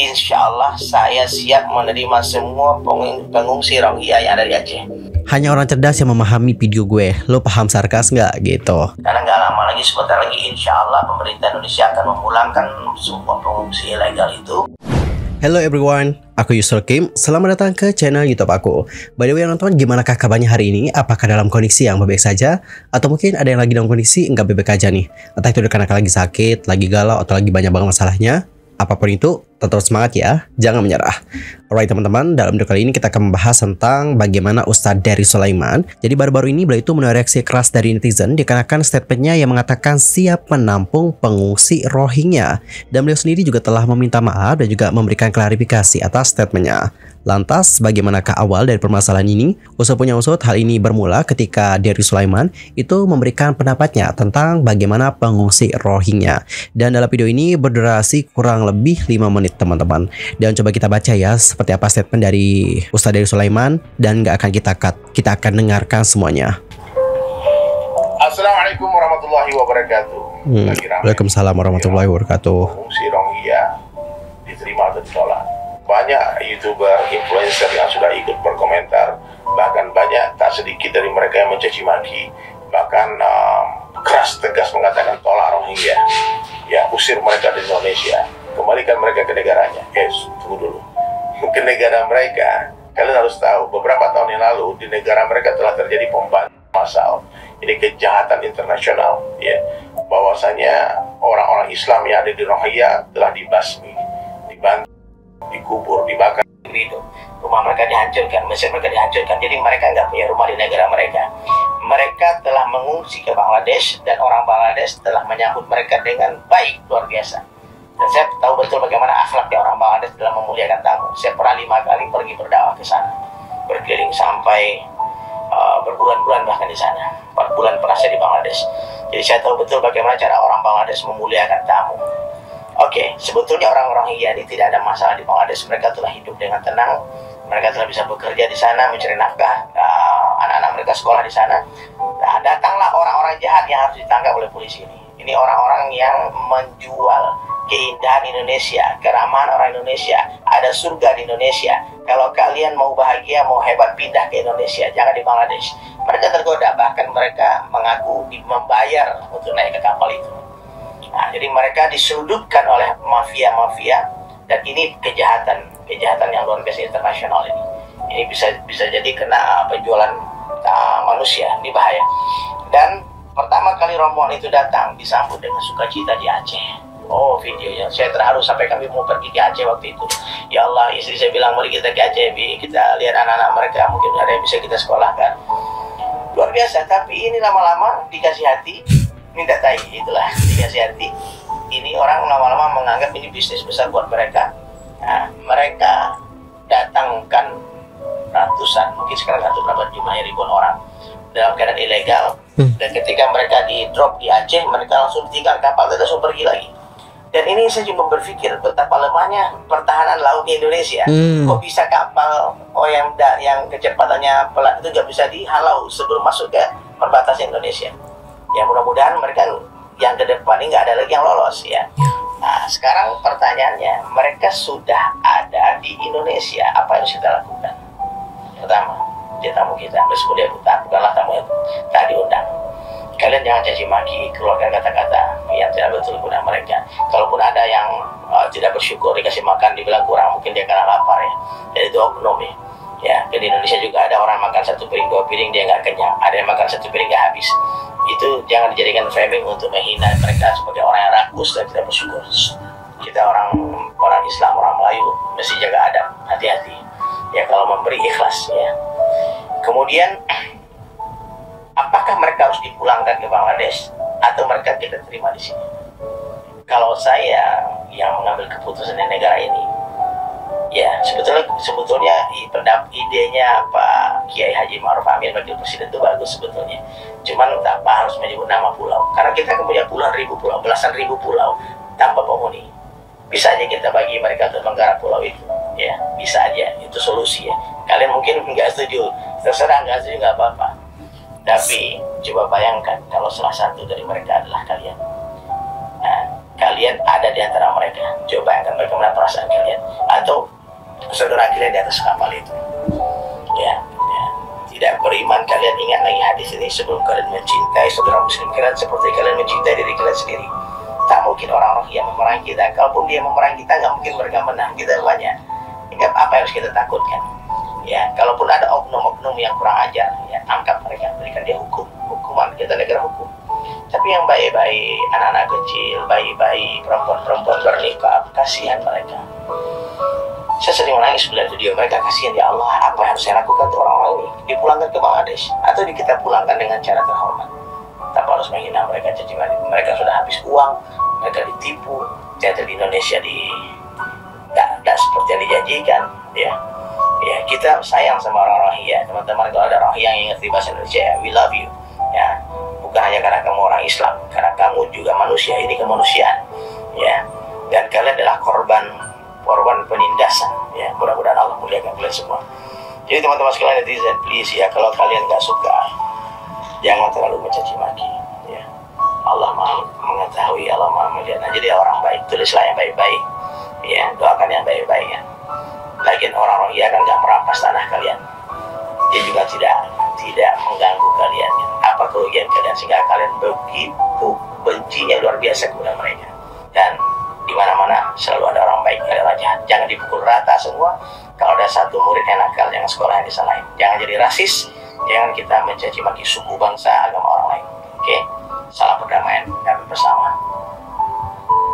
insya Allah saya siap menerima semua pengungsi Rohingya yang ada di Aceh. Hanya orang cerdas yang memahami video gue. Lo paham sarkas nggak gitu? Karena nggak lama lagi, sebentar lagi insya Allah pemerintah Indonesia akan memulangkan semua pengungsi ilegal itu. Hello everyone, aku Yusuf Kim. Selamat datang ke channel YouTube aku. By the way, nonton, gimana kabarnya hari ini? Apakah dalam kondisi yang baik saja? Atau mungkin ada yang lagi dalam kondisi nggak baik aja nih? Entah itu karena lagi sakit, lagi galau, atau lagi banyak banget masalahnya? Apapun itu, tetap semangat ya, jangan menyerah. Alright teman-teman, dalam video kali ini kita akan membahas tentang bagaimana Ustadz Dery Sulaiman. Jadi baru-baru ini beliau itu menuai reaksi keras dari netizen dikarenakan statementnya yang mengatakan siap menampung pengungsi Rohingya. Dan beliau sendiri juga telah meminta maaf dan juga memberikan klarifikasi atas statementnya. Lantas, bagaimanakah awal dari permasalahan ini? Usut punya usut, hal ini bermula ketika Dery Sulaiman itu memberikan pendapatnya tentang bagaimana pengungsi Rohingya. Dan dalam video ini berdurasi kurang lebih 5 menit teman-teman. Dan coba kita baca ya seperti apa statement dari Ustadz Dery Sulaiman, dan nggak akan kita cut, kita akan dengarkan semuanya. Assalamualaikum warahmatullahi wabarakatuh. Waalaikumsalam warahmatullahi wabarakatuh. Pengungsi Rohingya diterima atau ditolak. Banyak YouTuber, influencer yang sudah ikut berkomentar, bahkan banyak tak sedikit dari mereka yang mencaci maki, bahkan keras tegas mengatakan tolak Rohingya, ya usir mereka dari Indonesia, kembalikan mereka ke negaranya. Tunggu dulu, ke negara mereka. Kalian harus tahu, beberapa tahun yang lalu di negara mereka telah terjadi pembantian massal. Ini kejahatan internasional, ya, bahwasanya orang-orang Islam yang ada di Rohingya telah dibasmi, dibantu, dikubur, dibakar. Rumah mereka dihancurkan, mesir mereka dihancurkan. Jadi mereka nggak punya rumah di negara mereka. Mereka telah mengungsi ke Bangladesh dan orang Bangladesh telah menyambut mereka dengan baik, luar biasa. Dan saya tahu betul bagaimana akhlaknya orang Bangladesh dalam memuliakan tamu. Saya pernah 5 kali pergi berdakwah ke sana, berkeliling sampai berbulan-bulan bahkan di sana. 4 bulan pernah saya di Bangladesh. Jadi saya tahu betul bagaimana cara orang Bangladesh memuliakan tamu. Oke, sebetulnya orang-orang Rohingya ini tidak ada masalah di Bangladesh. Mereka telah hidup dengan tenang. Mereka telah bisa bekerja di sana, mencari nafkah. Anak-anak mereka sekolah di sana. Nah, datanglah orang-orang jahat yang harus ditangkap oleh polisi ini. Ini orang-orang yang menjual keindahan Indonesia, keramahan orang Indonesia. Ada surga di Indonesia. Kalau kalian mau bahagia, mau hebat, pindah ke Indonesia, jangan di Bangladesh. Mereka tergoda, bahkan mereka mengaku membayar untuk naik ke kapal itu. Nah, jadi mereka disudutkan oleh mafia-mafia, dan ini kejahatan yang luar biasa internasional ini. Ini bisa jadi kena penjualan manusia, ini bahaya. Dan pertama kali rombongan itu datang disambut dengan sukacita di Aceh. Oh, videonya saya terharu sampai kami mau pergi ke Aceh waktu itu. Ya Allah, istri saya bilang mari kita ke Aceh, kita lihat anak-anak mereka, mungkin ada yang bisa kita sekolahkan. Luar biasa, tapi ini lama-lama dikasih hati, minta tai, itulah dikasih hati. Ini orang lama-lama menganggap ini bisnis besar buat mereka. Nah, mereka datangkan ratusan, mungkin sekarang satu berapa jumlahnya, ribuan orang dalam keadaan ilegal. Dan ketika mereka di drop di Aceh, mereka langsung tinggal kapal dan langsung pergi lagi. Dan ini saya juga berpikir betapa lemahnya pertahanan laut di Indonesia. Kok bisa kapal yang kecepatannya pelan itu nggak bisa dihalau sebelum masuk ke perbatasan Indonesia. Ya mudah-mudahan mereka yang ke depan ini nggak ada lagi yang lolos ya. Nah sekarang pertanyaannya, mereka sudah ada di Indonesia, apa yang harus kita lakukan? Pertama, dia tamu kita, bersedia bukanlah tamu yang tak diundang. Kalian jangan caci maki, keluarkan kata-kata yang tidak betul guna mereka. Kalaupun ada yang tidak bersyukur dikasih makan, dibilang kurang, mungkin dia karena lapar ya. Jadi itu oknum ya. Ya, di Indonesia juga ada orang makan 1 piring 2 piring dia nggak kenyang, ada yang makan 1 piring nggak habis. Itu jangan dijadikan framing untuk menghina mereka sebagai orang yang rakus dan tidak bersyukur. Kita orang Islam, orang Melayu mesti jaga adab, hati-hati. Ya kalau memberi ikhlas ya. Kemudian apakah mereka harus dipulangkan ke Bangladesh atau mereka kita terima di sini? Kalau saya yang mengambil keputusan di negara ini, ya sebetulnya idenya Pak Kiai Haji Ma'ruf Amin Wakil Presiden itu bagus sebetulnya. Cuman tak harus menyebut nama pulau, karena kita kan punya puluhan ribu pulau, belasan ribu pulau tanpa penghuni. Bisa aja kita bagi mereka untuk menggarap pulau itu, ya bisa aja, itu solusi ya. Kalian mungkin nggak setuju, terserah, nggak setuju nggak apa-apa. Tapi coba bayangkan kalau salah satu dari mereka adalah kalian. Nah, kalian kalian ada di antara mereka. Coba bayangkan bagaimana perasaan kalian atau saudara kalian di atas kapal itu. Ya, tidak beriman, kalian ingat lagi hadis ini sebelum kalian mencintai saudara muslim kalian seperti kalian mencintai diri kalian sendiri. Tak mungkin orang-orang yang memerangi kita. Kalaupun dia memerangi kita, nggak mungkin mereka menang. Kita banyak. Ingat apa yang harus kita takutkan. Ya, kalaupun ada oknum-oknum yang kurang ajar, ya tangkap mereka, berikan dia hukuman. Kita negara hukum. Tapi yang baik-baik, anak-anak kecil, bayi-bayi, perempuan-perempuan bernikah, kasihan mereka. Saya sering menangis melihat video mereka, kasihan ya Allah, apa yang harus saya lakukan untuk orang-orang ini? Dipulangkan ke Bangladesh atau kita pulangkan dengan cara terhormat? Tanpa harus menghina mereka, caci maki. Mereka sudah habis uang, mereka ditipu. Ternyata di Indonesia tidak seperti yang dijanjikan, ya. Ya, kita sayang sama orang Rohingya, teman-teman. Kalau ada Rohingya yang ingat di bahasa Indonesia, we love you, ya. Bukan hanya karena kamu orang Islam, karena kamu juga manusia. Ini kemanusiaan, ya. Dan kalian adalah korban penindasan, ya. Mudah-mudahan Allah muliakan kalian semua. Jadi teman-teman sekalian netizen, please ya, kalau kalian nggak suka, jangan terlalu mencaci maki, ya. Allah Maha mengetahui, Allah Maha melihat. Nah, jadi orang baik, tulislah yang baik-baik, ya. Doakan yang baik-baik, ya. Lagian orang Rohingya kan nggak merampas tanah kalian, dia juga tidak mengganggu kalian. Apa kerugian kalian sehingga kalian begitu bencinya luar biasa kepada mereka? Dan di mana-mana selalu ada orang baik, ada orang jahat. Jangan dipukul rata semua. Kalau ada satu murid yang nakal, jangan sekolah yang disalahin. Jangan jadi rasis. Jangan kita mencaci maki suku, bangsa, agama orang lain. Oke? Salam perdamaian kami bersama.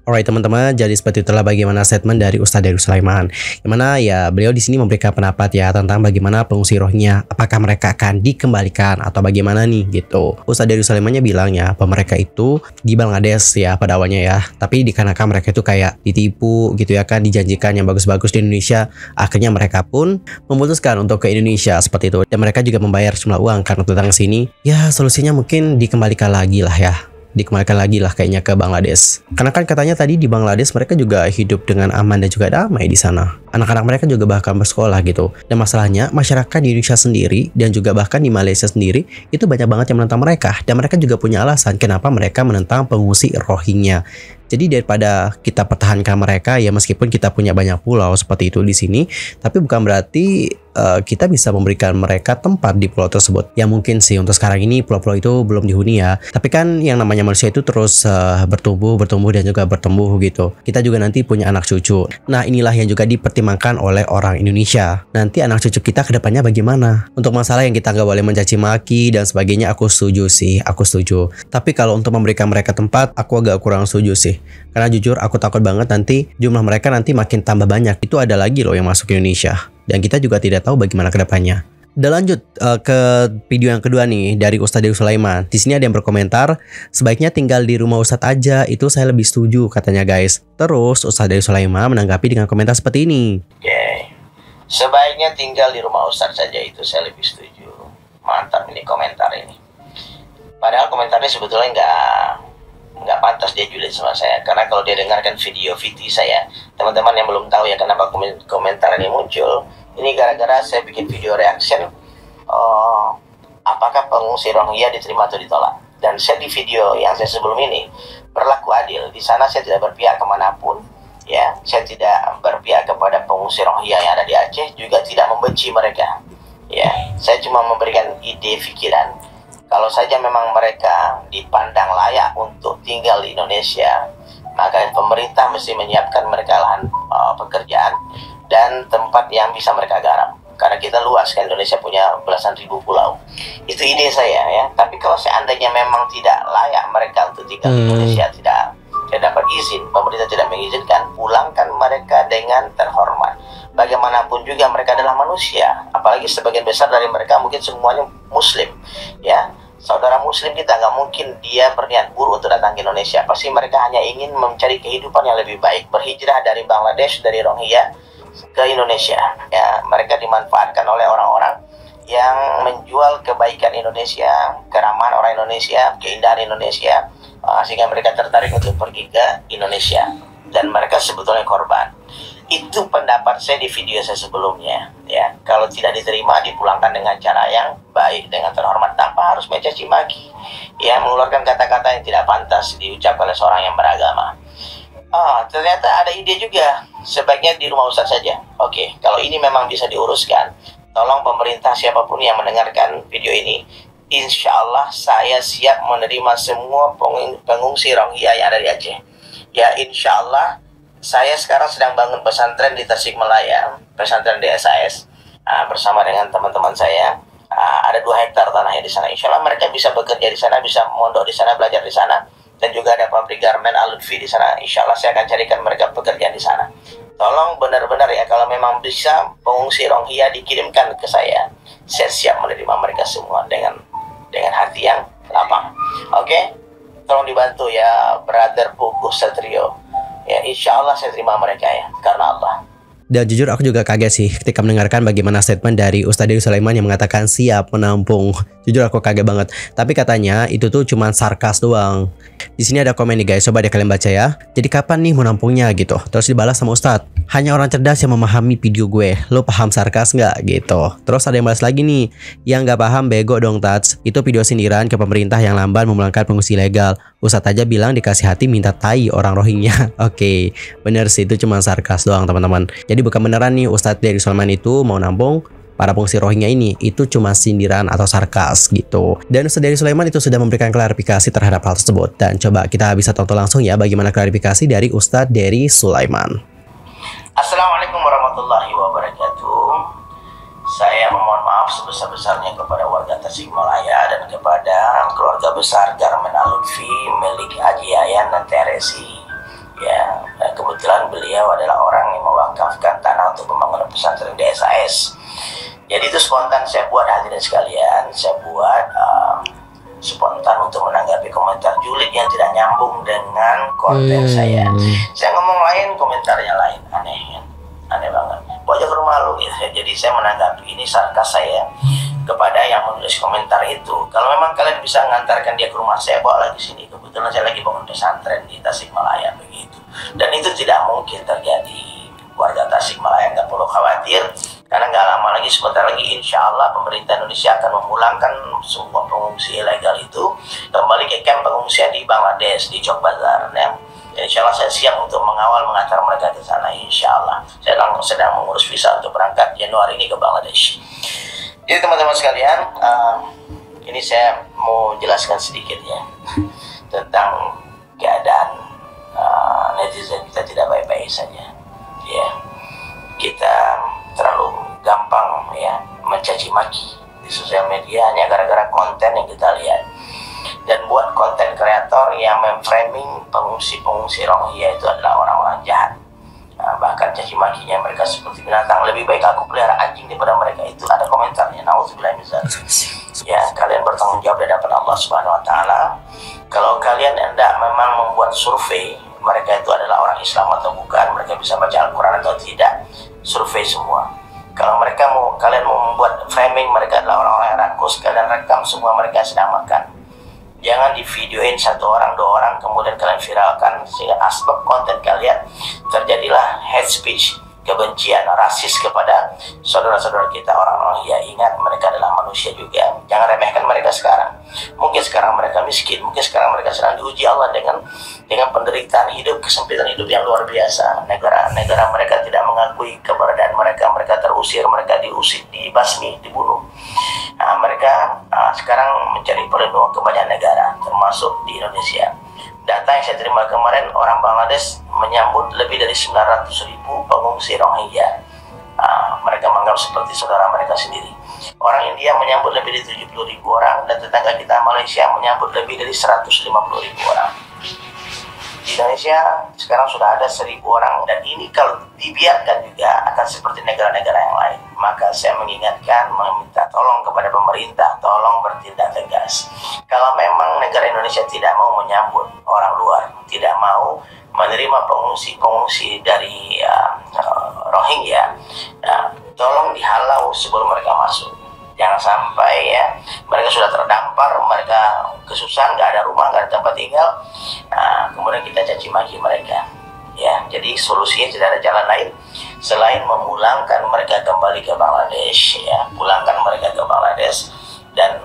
Alright teman-teman, jadi seperti itulah bagaimana statement dari Ustadz Darus Sulaiman. Yang mana ya beliau di sini memberikan pendapat ya tentang bagaimana pengungsi Rohingya, apakah mereka akan dikembalikan atau bagaimana nih gitu. Ustadz Darus Sulaimannya bilang ya, mereka itu di Bangladesh ya pada awalnya ya, tapi dikarenakan mereka itu kayak ditipu gitu ya kan, dijanjikan yang bagus-bagus di Indonesia, akhirnya mereka pun memutuskan untuk ke Indonesia seperti itu. Dan mereka juga membayar sejumlah uang karena datang ke sini. Ya solusinya mungkin dikembalikan lagi lah ya. Dikembalikan lagi lah kayaknya ke Bangladesh. Karena kan katanya tadi di Bangladesh mereka juga hidup dengan aman dan juga damai di sana. Anak-anak mereka juga bahkan bersekolah gitu. Dan masalahnya masyarakat di Indonesia sendiri dan juga bahkan di Malaysia sendiri itu banyak banget yang menentang mereka. Dan mereka juga punya alasan kenapa mereka menentang pengungsi Rohingya. Jadi daripada kita pertahankan mereka ya, meskipun kita punya banyak pulau seperti itu di sini, tapi bukan berarti kita bisa memberikan mereka tempat di pulau tersebut. Ya mungkin sih untuk sekarang ini pulau-pulau itu belum dihuni ya. Tapi kan yang namanya manusia itu terus bertumbuh dan juga bertumbuh gitu. Kita juga nanti punya anak cucu. Nah inilah yang juga dipertimbangkan oleh orang Indonesia. Nanti anak cucu kita ke depannya bagaimana? Untuk masalah yang kita nggak boleh mencaci maki dan sebagainya, aku setuju sih, aku setuju. Tapi kalau untuk memberikan mereka tempat, aku agak kurang setuju sih. Karena jujur aku takut banget nanti jumlah mereka nanti makin tambah banyak. Itu ada lagi loh yang masuk ke Indonesia. Dan kita juga tidak tahu bagaimana ke depannya. Dan lanjut ke video yang kedua nih dari Ustadz Darus Sulaiman. Di sini ada yang berkomentar, sebaiknya tinggal di rumah Ustadz aja, itu saya lebih setuju katanya guys. Terus Ustadz Darus Sulaiman menanggapi dengan komentar seperti ini. Oke. Sebaiknya tinggal di rumah Ustadz saja, itu saya lebih setuju. Mantap ini komentar ini. Padahal komentarnya sebetulnya nggak pantas dia julid sama saya, karena kalau dia dengarkan video VT saya, teman-teman yang belum tahu ya kenapa komentar ini muncul, ini gara-gara saya bikin video reaction apakah pengungsi Rohingya diterima atau ditolak. Dan saya di video yang saya sebelum ini berlaku adil. Di sana saya tidak berpihak kemanapun, ya. Saya tidak berpihak kepada pengungsi Rohingya yang ada di Aceh, juga tidak membenci mereka, ya. Saya cuma memberikan ide pikiran. Kalau saja memang mereka dipandang layak untuk tinggal di Indonesia, maka pemerintah mesti menyiapkan mereka lahan pekerjaan dan tempat yang bisa mereka garap. Karena kita luas kan, Indonesia punya belasan ribu pulau. Itu ide saya ya. Tapi kalau seandainya memang tidak layak mereka untuk tinggal di Indonesia, tidak dapat izin, pemerintah tidak mengizinkan, pulangkan mereka dengan terhormat. Bagaimanapun juga mereka adalah manusia, apalagi sebagian besar dari mereka mungkin semuanya Muslim, ya. Saudara Muslim kita nggak mungkin dia berniat buruk untuk datang ke Indonesia. Pasti mereka hanya ingin mencari kehidupan yang lebih baik, berhijrah dari Bangladesh, dari Rohingya ke Indonesia. Ya, mereka dimanfaatkan oleh orang-orang yang menjual kebaikan Indonesia, keramahan orang Indonesia, keindahan Indonesia, sehingga mereka tertarik untuk pergi ke Indonesia. Dan mereka sebetulnya korban. Itu pendapat saya di video saya sebelumnya, ya. Kalau tidak diterima, dipulangkan dengan cara yang baik, dengan terhormat, tanpa harus mencaci maki, ya, mengeluarkan kata-kata yang tidak pantas diucapkan oleh seorang yang beragama. Ternyata ada ide juga, sebaiknya di rumah Ustaz saja. Oke, kalau ini memang bisa diuruskan, tolong pemerintah siapapun yang mendengarkan video ini, insya Allah saya siap menerima semua pengungsi Rohingya yang ada di Aceh. Ya, insya Allah saya sekarang sedang bangun pesantren di Tasikmalaya, pesantren DSAS, bersama dengan teman-teman saya. Ada 2 hektar tanahnya di sana. Insya Allah mereka bisa bekerja di sana, bisa mondok di sana, belajar di sana. Dan juga ada pabrik garmen Al-Lutfi di sana. Insya Allah saya akan carikan mereka pekerjaan di sana. Tolong benar-benar ya, kalau memang bisa pengungsi Rohingya dikirimkan ke saya siap menerima mereka semua dengan hati yang lapang. Oke? Tolong dibantu ya, Brother Pugu Satrio. Ya, insya Allah saya terima mereka ya, karena Allah. Dan jujur aku juga kaget sih ketika mendengarkan bagaimana statement dari Ustadz Dery Sulaiman yang mengatakan siap menampung. Jujur aku kaget banget. Tapi katanya itu tuh cuma sarkas doang. Di sini ada komen nih guys, coba deh kalian baca ya. Jadi kapan nih menampungnya gitu? Terus dibalas sama Ustadz, hanya orang cerdas yang memahami video gue. Lo paham sarkas nggak gitu? Terus ada yang balas lagi nih, yang nggak paham bego dong Tats. Itu video sindiran ke pemerintah yang lamban memulangkan pengungsi ilegal. Ustadz aja bilang dikasih hati minta tai orang Rohingya. Oke, bener sih itu cuma sarkas doang teman-teman. Jadi bukan beneran nih Ustadz Dery Sulaiman itu mau nampung para pengungsi Rohingya ini, itu cuma sindiran atau sarkas gitu. Dan Ustadz Dery Sulaiman itu sudah memberikan klarifikasi terhadap hal tersebut. Dan coba kita bisa tonton langsung ya bagaimana klarifikasi dari Ustadz Dery Sulaiman. Assalamualaikum warahmatullahi wabarakatuh. Saya memohon maaf sebesar-besarnya kepada warga Tasikmalaya dan kepada keluarga besar Garmen Al-Lutfi milik Haji Yayan dan Teresi. Ya, kebetulan beliau adalah orang yang mewakafkan tanah untuk pembangunan pesantren DSAS. Jadi itu spontan saya buat, hadirin sekalian. Saya buat spontan untuk menanggapi komentar julid yang tidak nyambung dengan konten saya. Saya ngomong lain, komentarnya lain. Aneh banget. Pokoknya ke rumah lu gitu. Jadi saya menanggapi ini sarkas saya kepada yang menulis komentar itu. Kalau memang kalian bisa mengantarkan dia ke rumah saya, bawa lagi sini. Kebetulan saya lagi bangun pesantren di Tasikmalaya begitu. Dan itu tidak mungkin terjadi. Warga Tasikmalaya nggak perlu khawatir, karena nggak lama lagi, sebentar lagi insya Allah pemerintah Indonesia akan memulangkan semua pengungsi ilegal itu kembali ke kamp pengungsian di Bangladesh, di Chowk Bazar. Ya. Insya Allah saya siap untuk mengawal, mengantar mereka ke sana. Insya Allah saya sedang mengurus visa untuk berangkat Januari ini ke Bangladesh. Jadi teman-teman sekalian, ini saya mau jelaskan sedikit ya tentang keadaan netizen kita tidak baik-baik saja. Ya, kita terlalu gampang ya mencaci maki di sosial media hanya gara-gara konten yang kita lihat. Dan buat konten kreator yang memframing pengungsi Rohingya itu adalah orang-orang jahat. Bahkan caci makinya mereka seperti binatang. Lebih baik aku pelihara anjing daripada mereka. Itu ada komentarnya. Nauzubillah min dzalik. Ya, kalian bertanggung jawab di hadapan Allah Subhanahu wa taala. Kalau kalian hendak memang membuat survei mereka itu adalah orang Islam atau bukan, mereka bisa baca Al-Quran atau tidak, survei semua. Kalau kalian mau membuat framing mereka adalah orang-orang yang rakus, kalian rekam semua mereka sedang makan. Jangan di videoin 1 orang 2 orang kemudian kalian viralkan, sehingga asbab konten kalian terjadilah hate speech, kebencian, rasis kepada saudara-saudara kita orang-orang. Ya, ingat mereka adalah manusia juga. Jangan remehkan mereka sekarang. Mungkin sekarang mereka miskin, mungkin sekarang mereka sedang diuji Allah dengan penderitaan hidup, kesempitan hidup yang luar biasa. Negara mereka tidak mengakui keberadaan mereka, mereka terusir, mereka diusir, dibasmi, dibunuh. Mereka sekarang mencari perlindungan ke banyak negara, termasuk di Indonesia. Data yang saya terima kemarin, orang Bangladesh menyambut lebih dari 900.000 pengungsi Rohingya. Mereka menganggap seperti saudara mereka sendiri. Orang India menyambut lebih dari 70.000 orang, dan tetangga kita Malaysia menyambut lebih dari 150.000 orang. Di Indonesia sekarang sudah ada 1.000 orang, dan ini kalau dibiarkan juga akan seperti negara-negara yang lain. Maka saya mengingatkan, meminta tolong kepada pemerintah, tolong bertindak tegas. Kalau memang negara Indonesia tidak mau menyambut orang luar, tidak mau menerima pengungsi dari Rohingya, tolong dihalau sebelum mereka masuk. Jangan sampai ya mereka sudah terdampar, mereka kesusahan, nggak ada rumah, nggak ada tempat tinggal, kemudian kita caci maki mereka. Ya, jadi solusinya tidak ada jalan lain selain memulangkan mereka kembali ke Bangladesh. Ya, pulangkan mereka ke Bangladesh, dan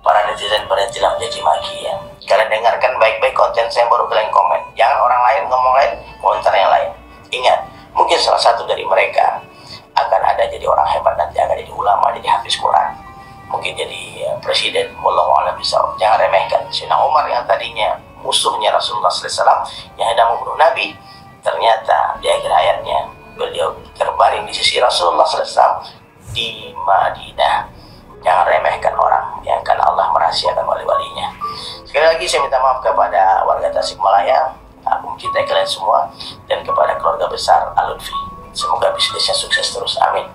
para netizen berhenti mencaci maki ya. Kalian dengarkan baik-baik konten saya, baru kalian komen. Jangan orang lain ngomong lain, komentar yang lain. Ingat, mungkin salah satu dari mereka akan ada jadi orang hebat nanti, akan jadi ulama, jadi hafiz Quran, mungkin jadi presiden. Wallahu a'lam bishawab. Jangan remehkan. Sayyidina Umar yang tadinya musuhnya Rasulullah SAW, yang hendak membunuh Nabi, ternyata di akhir hayatnya beliau terbaring di sisi Rasulullah SAW di Madinah. Jangan remehkan orang yang akan Allah merahasiakan wali-walinya. Sekali lagi saya minta maaf kepada warga Tasikmalaya. Aku mencintai kalian semua, dan kepada keluarga besar Al-Lutfi. Semoga bisnisnya sukses terus. Amin.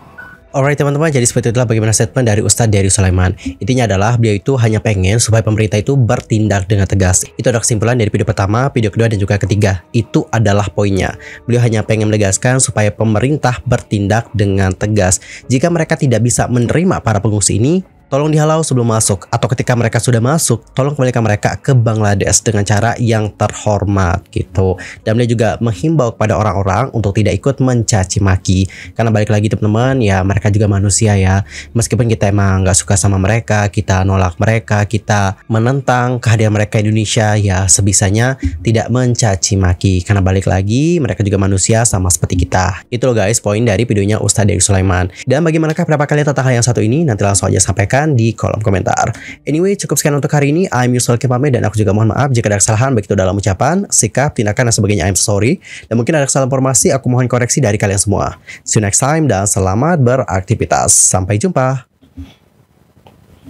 Alright teman-teman, jadi seperti itulah bagaimana statement dari Ustadz Darius Sulaiman. Intinya adalah beliau itu hanya pengen supaya pemerintah itu bertindak dengan tegas. Itu adalah kesimpulan dari video pertama, video kedua, dan juga ketiga. Itu adalah poinnya. Beliau hanya pengen menegaskan supaya pemerintah bertindak dengan tegas. Jika mereka tidak bisa menerima para pengungsi ini, tolong dihalau sebelum masuk, atau ketika mereka sudah masuk, tolong kembalikan mereka ke Bangladesh dengan cara yang terhormat gitu. Dan beliau juga menghimbau kepada orang-orang untuk tidak ikut mencaci maki, karena balik lagi teman-teman, ya mereka juga manusia ya. Meskipun kita emang nggak suka sama mereka, kita nolak mereka, kita menentang kehadiran mereka di Indonesia, ya sebisanya tidak mencaci maki, karena balik lagi mereka juga manusia sama seperti kita. Itu loh guys poin dari videonya Ustadz Darius Sulaiman. Dan bagaimanakah pendapat kalian tentang hal yang satu ini? Nanti langsung aja sampaikan di kolom komentar. Anyway, cukup sekian untuk hari ini. I'm Yusuf Pamit, dan aku juga mohon maaf jika ada kesalahan baik itu dalam ucapan, sikap, tindakan, dan sebagainya. I'm sorry. Dan mungkin ada kesalahan informasi, aku mohon koreksi dari kalian semua. See you next time, dan selamat beraktivitas. Sampai jumpa.